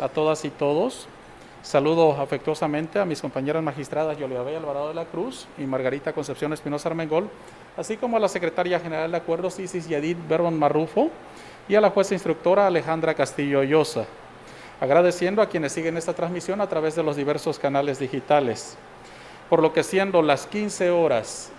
A todas y todos. Saludo afectuosamente a mis compañeras magistradas Yolanda Alvarado de la Cruz y Margarita Concepción Espinosa Armengol, así como a la secretaria general de Acuerdos Isis Yadid Berbon Marrufo y a la jueza instructora Alejandra Castillo Llosa, agradeciendo a quienes siguen esta transmisión a través de los diversos canales digitales. Por lo que siendo las 15 horas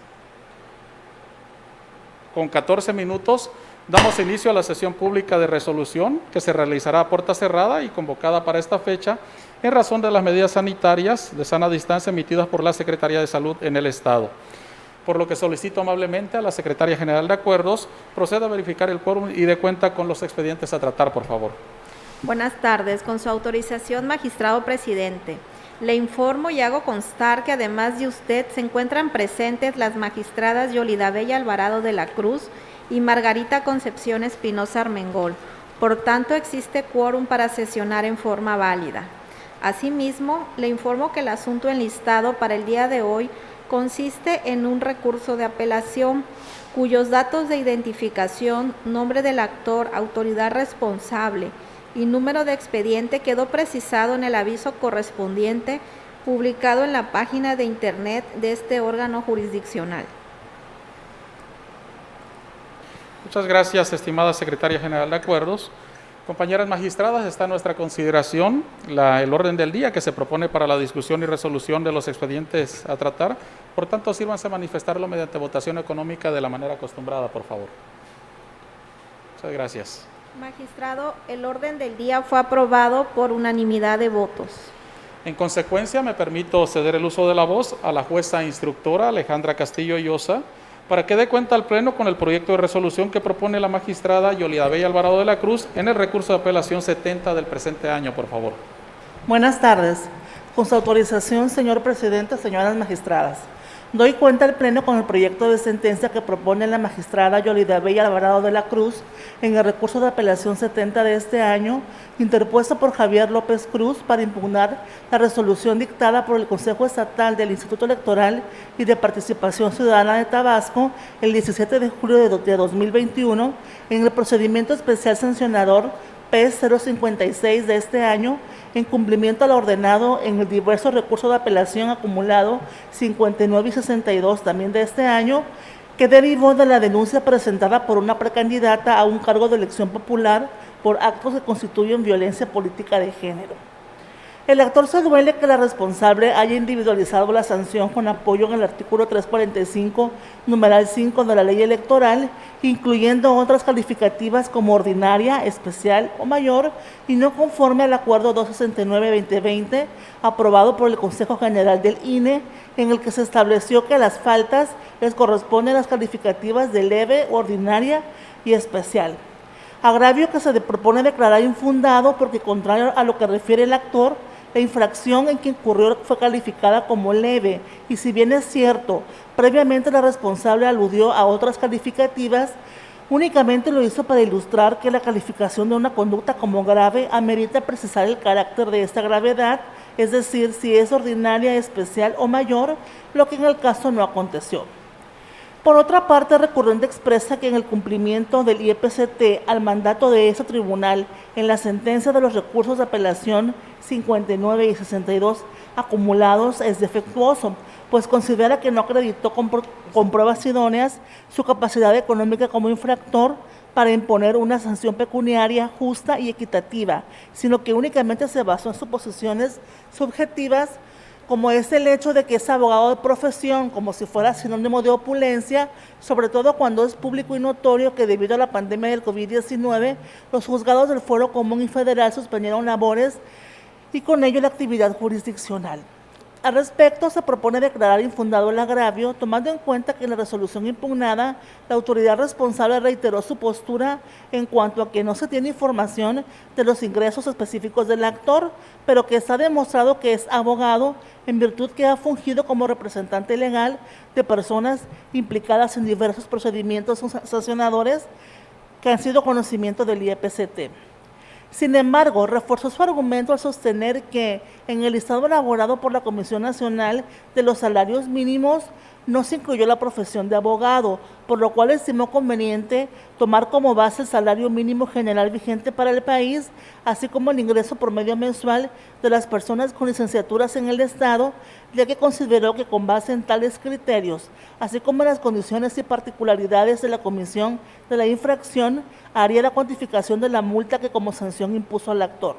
con 14 minutos, damos inicio a la sesión pública de resolución que se realizará a puerta cerrada y convocada para esta fecha en razón de las medidas sanitarias de sana distancia emitidas por la Secretaría de Salud en el Estado. Por lo que solicito amablemente a la Secretaria General de Acuerdos proceda a verificar el quórum y dé cuenta con los expedientes a tratar, por favor. Buenas tardes. Con su autorización, magistrado presidente, le informo y hago constar que además de usted se encuentran presentes las magistradas Yolanda Alvarado de la Cruz y Margarita Concepción Espinosa Armengol. Por tanto, existe quórum para sesionar en forma válida. Asimismo, le informo que el asunto enlistado para el día de hoy consiste en un recurso de apelación cuyos datos de identificación, nombre del actor, autoridad responsable y número de expediente quedó precisado en el aviso correspondiente publicado en la página de internet de este órgano jurisdiccional. Muchas gracias, estimada Secretaria General de Acuerdos. Compañeras magistradas, está a nuestra consideración el orden del día que se propone para la discusión y resolución de los expedientes a tratar. Por tanto, sírvanse a manifestarlo mediante votación económica de la manera acostumbrada, por favor. Muchas gracias. Magistrado, el orden del día fue aprobado por unanimidad de votos. En consecuencia, me permito ceder el uso de la voz a la jueza instructora Alejandra Castillo Llosa para que dé cuenta al Pleno con el proyecto de resolución que propone la magistrada Yolanda Alvarado de la Cruz en el recurso de apelación 70 del presente año, por favor. Buenas tardes. Con su autorización, señor presidente, señoras magistradas, doy cuenta al Pleno con el proyecto de sentencia que propone la magistrada Yolanda Alvarado de la Cruz en el recurso de apelación 70 de este año, interpuesto por Javier López Cruz para impugnar la resolución dictada por el Consejo Estatal del Instituto Electoral y de Participación Ciudadana de Tabasco el 17 de julio de 2021 en el procedimiento especial sancionador P056 de este año, en cumplimiento a lo ordenado en el diverso recurso de apelación acumulado 59 y 62 también de este año, que derivó de la denuncia presentada por una precandidata a un cargo de elección popular por actos que constituyen violencia política de género. El actor se duele que la responsable haya individualizado la sanción con apoyo en el artículo 345, numeral 5 de la ley electoral, incluyendo otras calificativas como ordinaria, especial o mayor, y no conforme al acuerdo 269-2020, aprobado por el Consejo General del INE, en el que se estableció que a las faltas les corresponden las calificativas de leve, ordinaria y especial. Agravio que se propone declarar infundado porque, contrario a lo que refiere el actor, la infracción en que incurrió fue calificada como leve y, si bien es cierto, previamente la responsable aludió a otras calificativas, únicamente lo hizo para ilustrar que la calificación de una conducta como grave amerita precisar el carácter de esta gravedad, es decir, si es ordinaria, especial o mayor, lo que en el caso no aconteció. Por otra parte, el recurrente expresa que en el cumplimiento del IEPCT al mandato de ese tribunal en la sentencia de los recursos de apelación 59 y 62 acumulados es defectuoso, pues considera que no acreditó con pruebas idóneas su capacidad económica como infractor para imponer una sanción pecuniaria justa y equitativa, sino que únicamente se basó en suposiciones subjetivas, como es el hecho de que es abogado de profesión, como si fuera sinónimo de opulencia, sobre todo cuando es público y notorio que debido a la pandemia del COVID-19, los juzgados del Fuero Común y Federal suspendieron labores y con ello la actividad jurisdiccional. Al respecto, se propone declarar infundado el agravio, tomando en cuenta que en la resolución impugnada, la autoridad responsable reiteró su postura en cuanto a que no se tiene información de los ingresos específicos del actor, pero que está demostrado que es abogado en virtud que ha fungido como representante legal de personas implicadas en diversos procedimientos sancionadores que han sido conocimiento del IEPCT. Sin embargo, reforzó su argumento al sostener que en el listado elaborado por la Comisión Nacional de los Salarios Mínimos no se incluyó la profesión de abogado, por lo cual estimó conveniente tomar como base el salario mínimo general vigente para el país, así como el ingreso promedio mensual de las personas con licenciaturas en el Estado, ya que consideró que con base en tales criterios, así como en las condiciones y particularidades de la comisión de la infracción, haría la cuantificación de la multa que como sanción impuso al actor.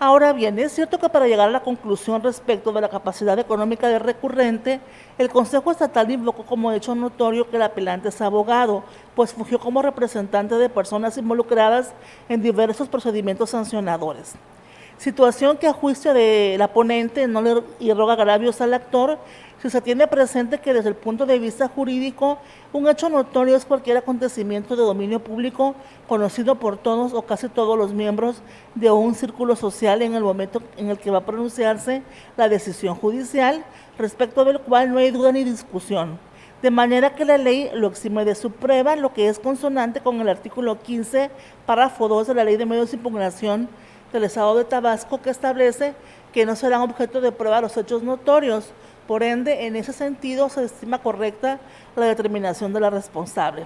Ahora bien, es cierto que para llegar a la conclusión respecto de la capacidad económica del recurrente, el Consejo Estatal invocó como hecho notorio que el apelante es abogado, pues fungió como representante de personas involucradas en diversos procedimientos sancionadores. Situación que a juicio de la ponente no le irroga agravios al actor, si se tiene presente que desde el punto de vista jurídico, un hecho notorio es cualquier acontecimiento de dominio público conocido por todos o casi todos los miembros de un círculo social en el momento en el que va a pronunciarse la decisión judicial, respecto del cual no hay duda ni discusión. De manera que la ley lo exime de su prueba, lo que es consonante con el artículo 15, párrafo 2 de la Ley de Medios de Impugnación del Estado de Tabasco, que establece que no serán objeto de prueba los hechos notorios. Por ende, en ese sentido, se estima correcta la determinación de la responsable.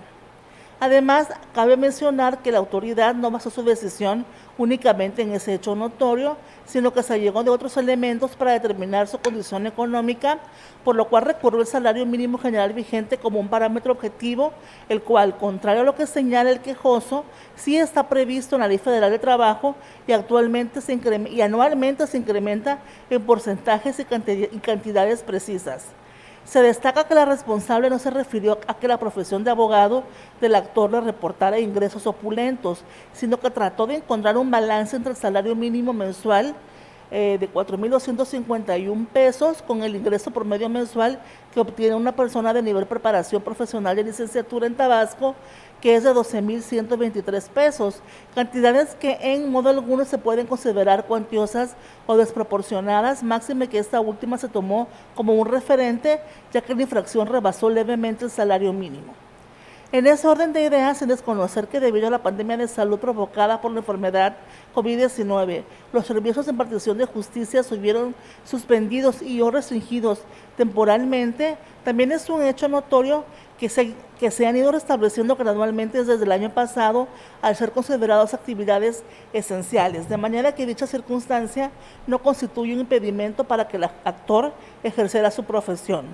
Además, cabe mencionar que la autoridad no basó su decisión únicamente en ese hecho notorio, sino que se llegó de otros elementos para determinar su condición económica, por lo cual recurrió el salario mínimo general vigente como un parámetro objetivo, el cual, contrario a lo que señala el quejoso, sí está previsto en la Ley Federal de Trabajo y anualmente se incrementa en porcentajes y cantidades precisas. Se destaca que la responsable no se refirió a que la profesión de abogado del actor le reportara ingresos opulentos, sino que trató de encontrar un balance entre el salario mínimo mensual de 4,251 pesos con el ingreso promedio mensual que obtiene una persona de nivel preparación profesional de licenciatura en Tabasco, que es de 12,123 pesos, cantidades que en modo alguno se pueden considerar cuantiosas o desproporcionadas, máxime que esta última se tomó como un referente, ya que la infracción rebasó levemente el salario mínimo. En ese orden de ideas, sin desconocer que debido a la pandemia de salud provocada por la enfermedad COVID-19, los servicios de impartición de justicia se vieron suspendidos y o restringidos temporalmente, también es un hecho notorio que se han ido restableciendo gradualmente desde el año pasado al ser consideradas actividades esenciales, de manera que dicha circunstancia no constituye un impedimento para que el actor ejerciera su profesión.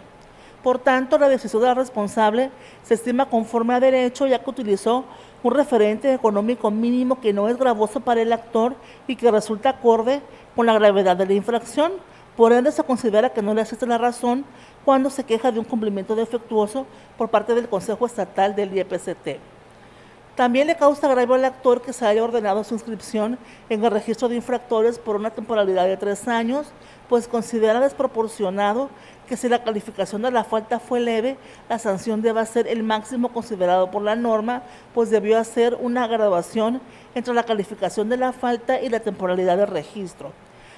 Por tanto, la decisión de la responsable se estima conforme a derecho, ya que utilizó un referente económico mínimo que no es gravoso para el actor y que resulta acorde con la gravedad de la infracción. Por ende, se considera que no le asiste la razón cuando se queja de un cumplimiento defectuoso por parte del Consejo Estatal del IEPCT. También le causa agravio al actor que se haya ordenado su inscripción en el registro de infractores por una temporalidad de 3 años, pues considera desproporcionado que si la calificación de la falta fue leve, la sanción deba ser el máximo considerado por la norma, pues debió hacer una graduación entre la calificación de la falta y la temporalidad del registro.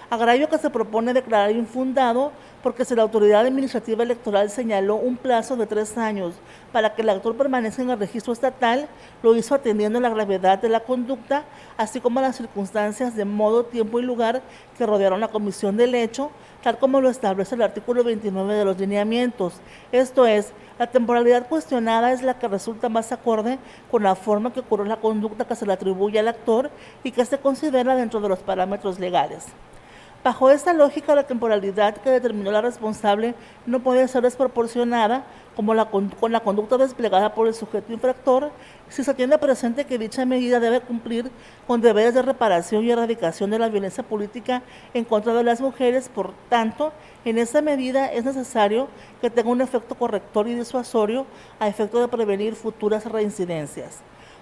Agravio que se propone declarar infundado porque si la autoridad administrativa electoral señaló un plazo de 3 años para que el actor permanezca en el registro estatal, lo hizo atendiendo la gravedad de la conducta, así como las circunstancias de modo, tiempo y lugar que rodearon la comisión del hecho, tal como lo establece el artículo 29 de los lineamientos. Esto es, la temporalidad cuestionada es la que resulta más acorde con la forma que ocurrió la conducta que se le atribuye al actor y que se considera dentro de los parámetros legales. Bajo esta lógica, la temporalidad que determinó la responsable no puede ser desproporcionada con la conducta desplegada por el sujeto infractor, si se tiene presente que dicha medida debe cumplir con deberes de reparación y erradicación de la violencia política en contra de las mujeres. Por tanto, en esa medida es necesario que tenga un efecto corrector y disuasorio a efecto de prevenir futuras reincidencias.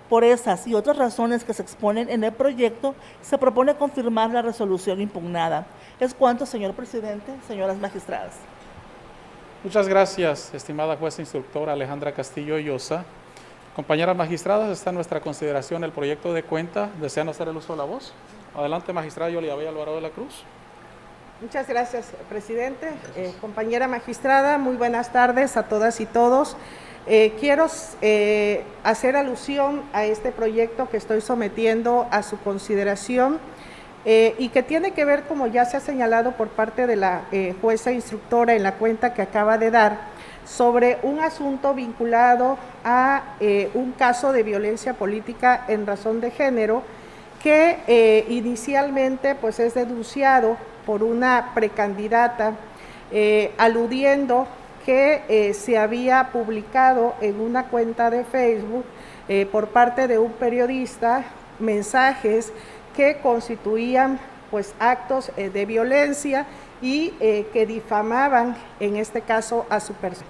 Por esas y otras razones que se exponen en el proyecto, se propone confirmar la resolución impugnada. Es cuanto, señor presidente, señoras magistradas. Muchas gracias, estimada jueza instructora Alejandra Castillo Llosa. Compañeras magistradas, está en nuestra consideración el proyecto de cuenta. ¿Desean hacer el uso de la voz? Adelante, magistrada Yolia Bella Alvarado de la Cruz. Muchas gracias, presidente. Compañera magistrada, muy buenas tardes a todas y todos. Quiero hacer alusión a este proyecto que estoy sometiendo a su consideración y que tiene que ver, como ya se ha señalado por parte de la jueza instructora en la cuenta que acaba de dar, sobre un asunto vinculado a un caso de violencia política en razón de género que inicialmente pues es denunciado por una precandidata aludiendo que se había publicado en una cuenta de Facebook por parte de un periodista mensajes que constituían pues actos de violencia y que difamaban en este caso a su persona.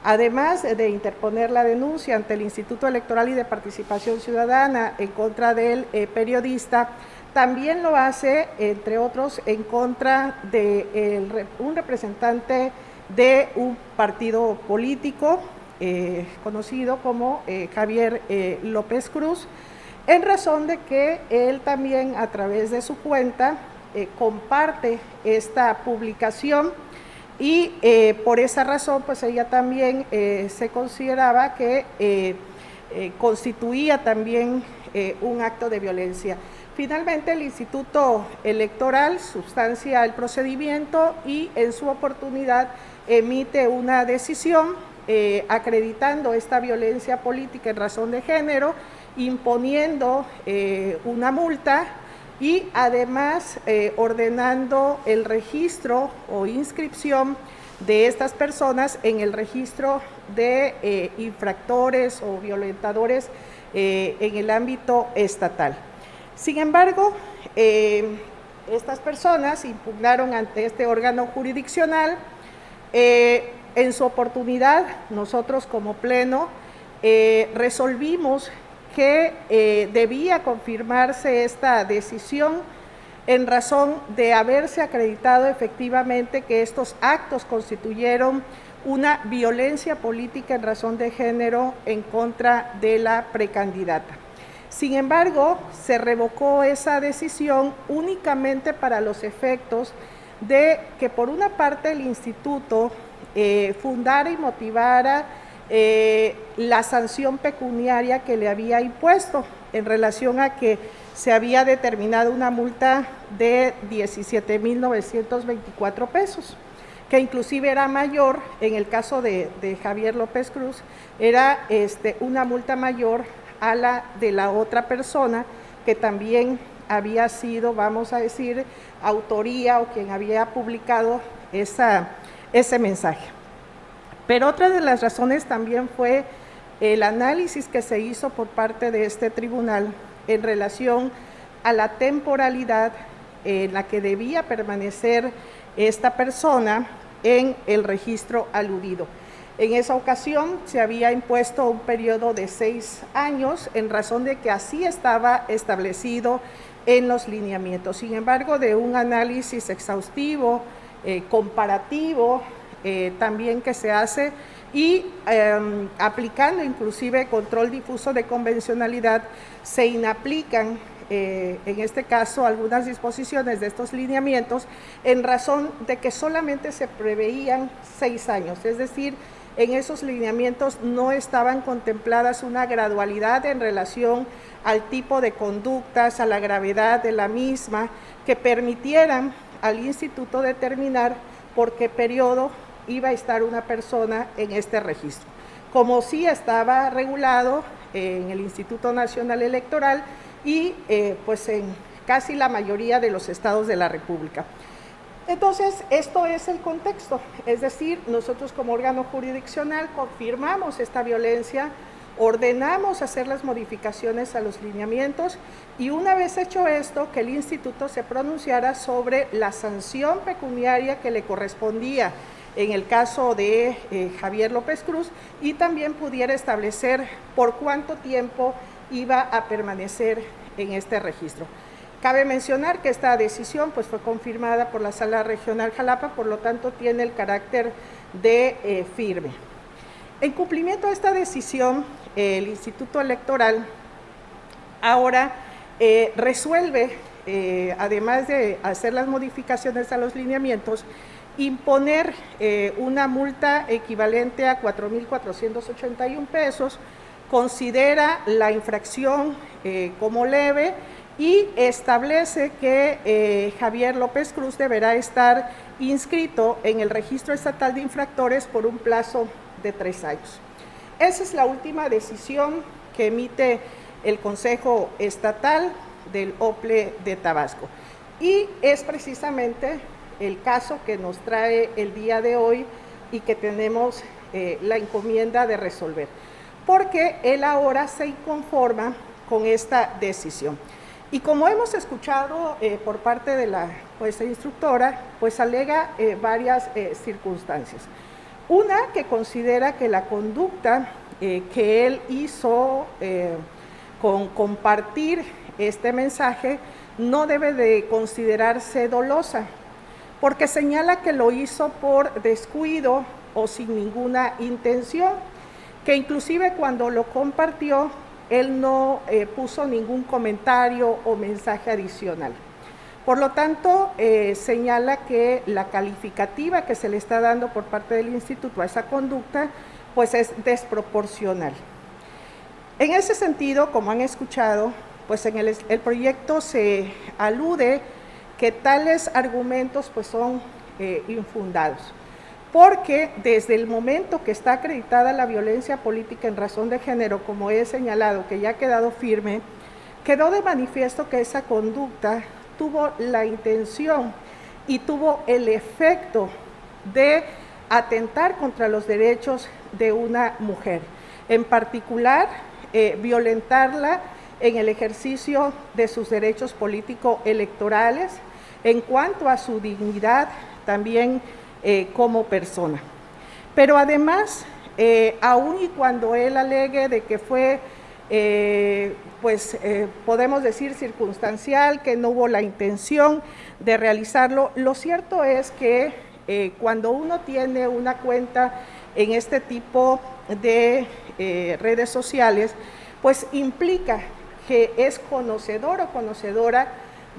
Además de interponer la denuncia ante el Instituto Electoral y de Participación Ciudadana en contra del periodista, también lo hace, entre otros, en contra de un representante de un partido político conocido como Javier López Cruz, en razón de que él también a través de su cuenta comparte esta publicación y por esa razón pues ella también se consideraba que constituía también un acto de violencia. Finalmente el Instituto Electoral sustancia el procedimiento y en su oportunidad emite una decisión acreditando esta violencia política en razón de género, imponiendo una multa y además ordenando el registro o inscripción de estas personas en el registro de infractores o violentadores en el ámbito estatal. Sin embargo, estas personas impugnaron ante este órgano jurisdiccional. En su oportunidad, nosotros como Pleno resolvimos que debía confirmarse esta decisión en razón de haberse acreditado efectivamente que estos actos constituyeron una violencia política en razón de género en contra de la precandidata. Sin embargo, se revocó esa decisión únicamente para los efectos de que por una parte el instituto fundara y motivara la sanción pecuniaria que le había impuesto en relación a que se había determinado una multa de 17,924 pesos, que inclusive era mayor, en el caso de Javier López Cruz, era una multa mayor a la de la otra persona que también había sido, vamos a decir, autoría o quien había publicado ese mensaje. Pero otra de las razones también fue el análisis que se hizo por parte de este tribunal en relación a la temporalidad en la que debía permanecer esta persona en el registro aludido. En esa ocasión se había impuesto un periodo de 6 años en razón de que así estaba establecido en los lineamientos. Sin embargo, de un análisis exhaustivo, comparativo, también que se hace y aplicando inclusive control difuso de convencionalidad, se inaplican en este caso algunas disposiciones de estos lineamientos en razón de que solamente se preveían 6 años, es decir, en esos lineamientos no estaban contempladas una gradualidad en relación al tipo de conductas, a la gravedad de la misma, que permitieran al instituto determinar por qué periodo iba a estar una persona en este registro, como sí estaba regulado en el Instituto Nacional Electoral y pues en casi la mayoría de los estados de la República. Entonces, esto es el contexto, es decir, nosotros como órgano jurisdiccional confirmamos esta violencia, ordenamos hacer las modificaciones a los lineamientos y una vez hecho esto, que el instituto se pronunciara sobre la sanción pecuniaria que le correspondía en el caso de Javier López Cruz y también pudiera establecer por cuánto tiempo iba a permanecer en este registro. Cabe mencionar que esta decisión pues, fue confirmada por la Sala Regional Jalapa, por lo tanto tiene el carácter de firme. En cumplimiento a esta decisión, el Instituto Electoral ahora resuelve, además de hacer las modificaciones a los lineamientos, imponer una multa equivalente a 4,481 pesos, considera la infracción como leve y establece que Javier López Cruz deberá estar inscrito en el Registro Estatal de Infractores por un plazo de 3 años. Esa es la última decisión que emite el Consejo Estatal del OPLE de Tabasco. Y es precisamente el caso que nos trae el día de hoy y que tenemos la encomienda de resolver, porque él ahora se inconforma con esta decisión. Y como hemos escuchado por parte de la jueza instructora, pues alega varias circunstancias. Una, que considera que la conducta que él hizo con compartir este mensaje no debe de considerarse dolosa, porque señala que lo hizo por descuido o sin ninguna intención, que inclusive cuando lo compartió, él no puso ningún comentario o mensaje adicional. Por lo tanto, señala que la calificativa que se le está dando por parte del instituto a esa conducta, pues es desproporcional. En ese sentido, como han escuchado, pues en el proyecto se alude que tales argumentos pues son infundados, porque desde el momento que está acreditada la violencia política en razón de género, como he señalado, que ya ha quedado firme, quedó de manifiesto que esa conducta tuvo la intención y tuvo el efecto de atentar contra los derechos de una mujer, en particular violentarla en el ejercicio de sus derechos político-electorales, en cuanto a su dignidad también como persona. Pero además, aun y cuando él alegue de que fue, podemos decir circunstancial, que no hubo la intención de realizarlo, lo cierto es que cuando uno tiene una cuenta en este tipo de redes sociales, pues implica que es conocedor o conocedora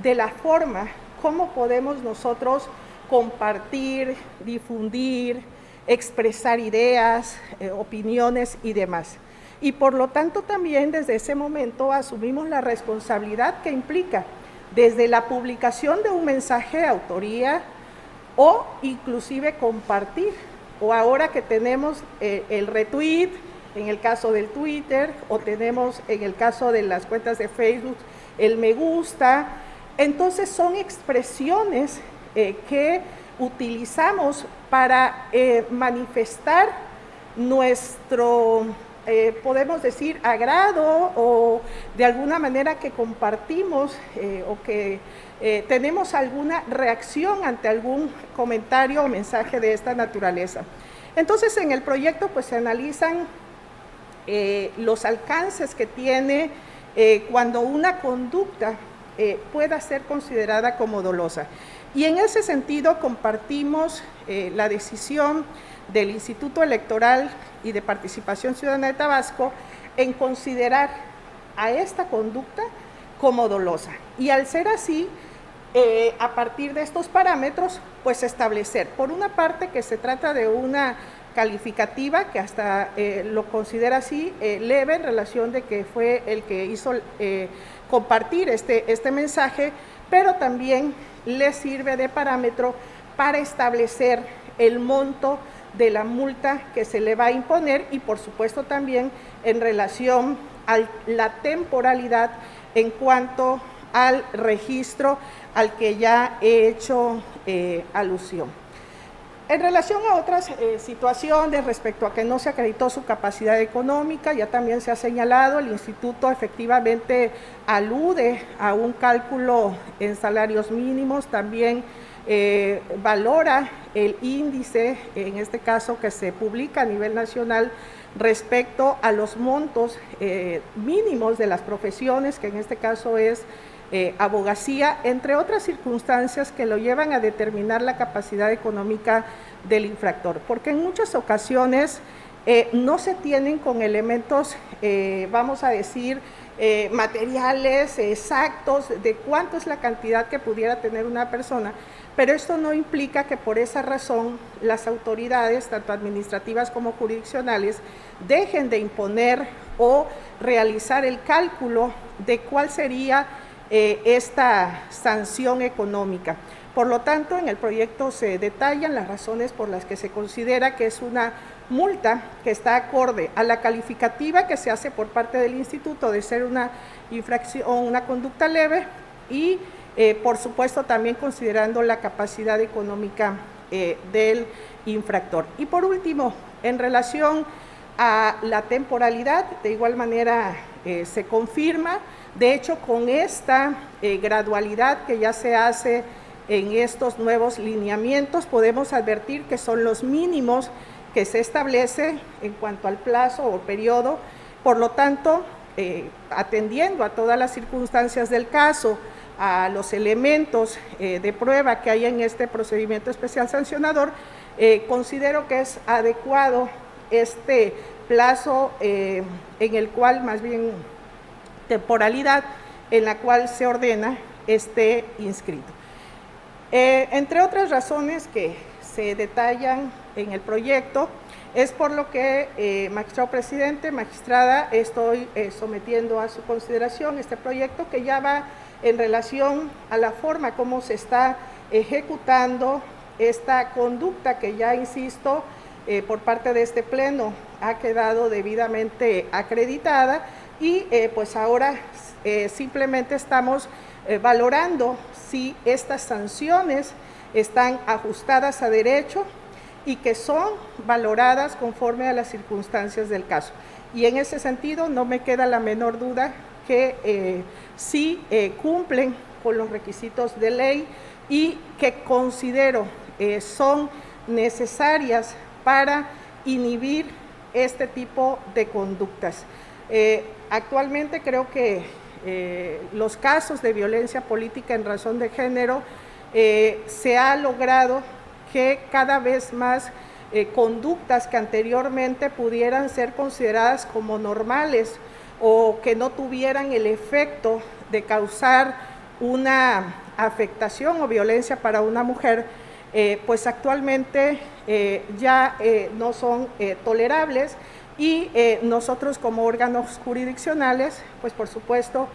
de la forma como podemos nosotros compartir, difundir, expresar ideas, opiniones y demás. Y por lo tanto también desde ese momento asumimos la responsabilidad que implica desde la publicación de un mensaje de autoría o inclusive compartir, o ahora que tenemos el retweet, en el caso del Twitter, o tenemos en el caso de las cuentas de Facebook el me gusta. Entonces son expresiones que utilizamos para manifestar nuestro, podemos decir, agrado, o de alguna manera que compartimos o que tenemos alguna reacción ante algún comentario o mensaje de esta naturaleza. Entonces en el proyecto pues se analizan los alcances que tiene cuando una conducta pueda ser considerada como dolosa. Y en ese sentido compartimos la decisión del Instituto Electoral y de Participación Ciudadana de Tabasco en considerar a esta conducta como dolosa. Y al ser así, a partir de estos parámetros, pues establecer, por una parte, que se trata de una calificativa que hasta lo considera así leve en relación de que fue el que hizo compartir este mensaje, pero también le sirve de parámetro para establecer el monto de la multa que se le va a imponer y por supuesto también en relación a la temporalidad en cuanto al registro al que ya he hecho alusión. En relación a otras situaciones respecto a que no se acreditó su capacidad económica, ya también se ha señalado, el instituto efectivamente alude a un cálculo en salarios mínimos, también valora el índice, en este caso que se publica a nivel nacional, respecto a los montos mínimos de las profesiones, que en este caso es abogacía, entre otras circunstancias que lo llevan a determinar la capacidad económica del infractor, porque en muchas ocasiones no se tienen con elementos, vamos a decir, materiales exactos de cuánto es la cantidad que pudiera tener una persona, pero esto no implica que por esa razón las autoridades, tanto administrativas como jurisdiccionales, dejen de imponer o realizar el cálculo de cuál sería esta sanción económica. Por lo tanto, en el proyecto se detallan las razones por las que se considera que es una multa que está acorde a la calificativa que se hace por parte del instituto de ser una infracción o una conducta leve y por supuesto también considerando la capacidad económica del infractor. Y por último, en relación a la temporalidad, de igual manera se confirma, de hecho con esta gradualidad que ya se hace en estos nuevos lineamientos, podemos advertir que son los mínimos que se establece en cuanto al plazo o periodo, por lo tanto, atendiendo a todas las circunstancias del caso, a los elementos de prueba que hay en este procedimiento especial sancionador, considero que es adecuado este plazo en el cual, más bien temporalidad, en la cual se ordena esté inscrito. Entre otras razones que se detallan en el proyecto, es por lo que, magistrado presidente, magistrada, estoy sometiendo a su consideración este proyecto que ya va en relación a la forma como se está ejecutando esta conducta que ya, insisto, por parte de este pleno ha quedado debidamente acreditada y pues ahora simplemente estamos valorando si estas sanciones están ajustadas a derecho y que son valoradas conforme a las circunstancias del caso. Y en ese sentido no me queda la menor duda que sí cumplen con los requisitos de ley y que considero son necesarias para inhibir este tipo de conductas. Actualmente creo que los casos de violencia política en razón de género se ha logrado que cada vez más conductas que anteriormente pudieran ser consideradas como normales o que no tuvieran el efecto de causar una afectación o violencia para una mujer, pues actualmente ya no son tolerables y nosotros como órganos jurisdiccionales, pues por supuesto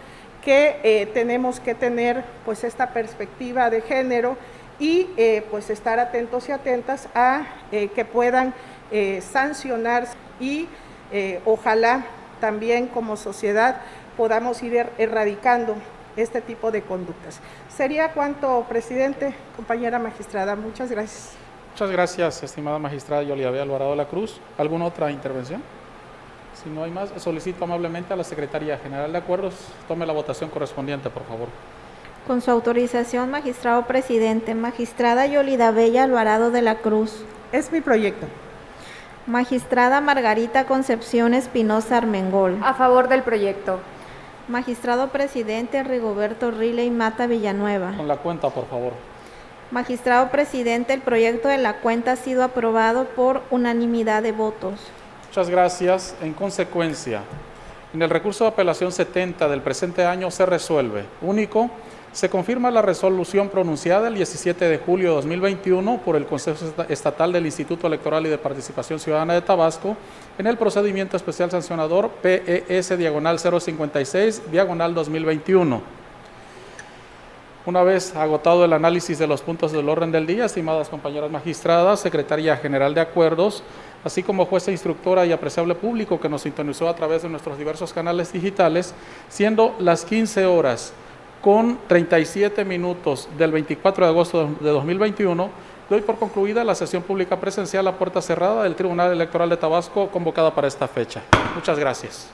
que tenemos que tener pues esta perspectiva de género y pues estar atentos y atentas a que puedan sancionar y ojalá también como sociedad podamos ir erradicando este tipo de conductas. Sería cuanto, presidente, compañera magistrada. Muchas gracias. Muchas gracias, estimada magistrada Yolida Alvarado de la Cruz. ¿Alguna otra intervención? Si no hay más, solicito amablemente a la Secretaría General de Acuerdos tome la votación correspondiente, por favor. Con su autorización, magistrado presidente, magistrada Yolida Bella Alvarado de la Cruz. Es mi proyecto. Magistrada Margarita Concepción Espinosa Armengol. A favor del proyecto. Magistrado presidente Rigoberto Riley Mata Villanueva. Con la cuenta, por favor. Magistrado presidente, el proyecto de la cuenta ha sido aprobado por unanimidad de votos. Muchas gracias. En consecuencia, en el recurso de apelación 70 del presente año se resuelve. Único, se confirma la resolución pronunciada el 17 de julio de 2021 por el Consejo Estatal del Instituto Electoral y de Participación Ciudadana de Tabasco en el procedimiento especial sancionador PES/056/2021. Una vez agotado el análisis de los puntos del orden del día, estimadas compañeras magistradas, Secretaría General de Acuerdos, así como jueza instructora y apreciable público que nos sintonizó a través de nuestros diversos canales digitales, siendo las 15 horas con 37 minutos del 24 de agosto de 2021, doy por concluida la sesión pública presencial a puerta cerrada del Tribunal Electoral de Tabasco convocada para esta fecha. Muchas gracias.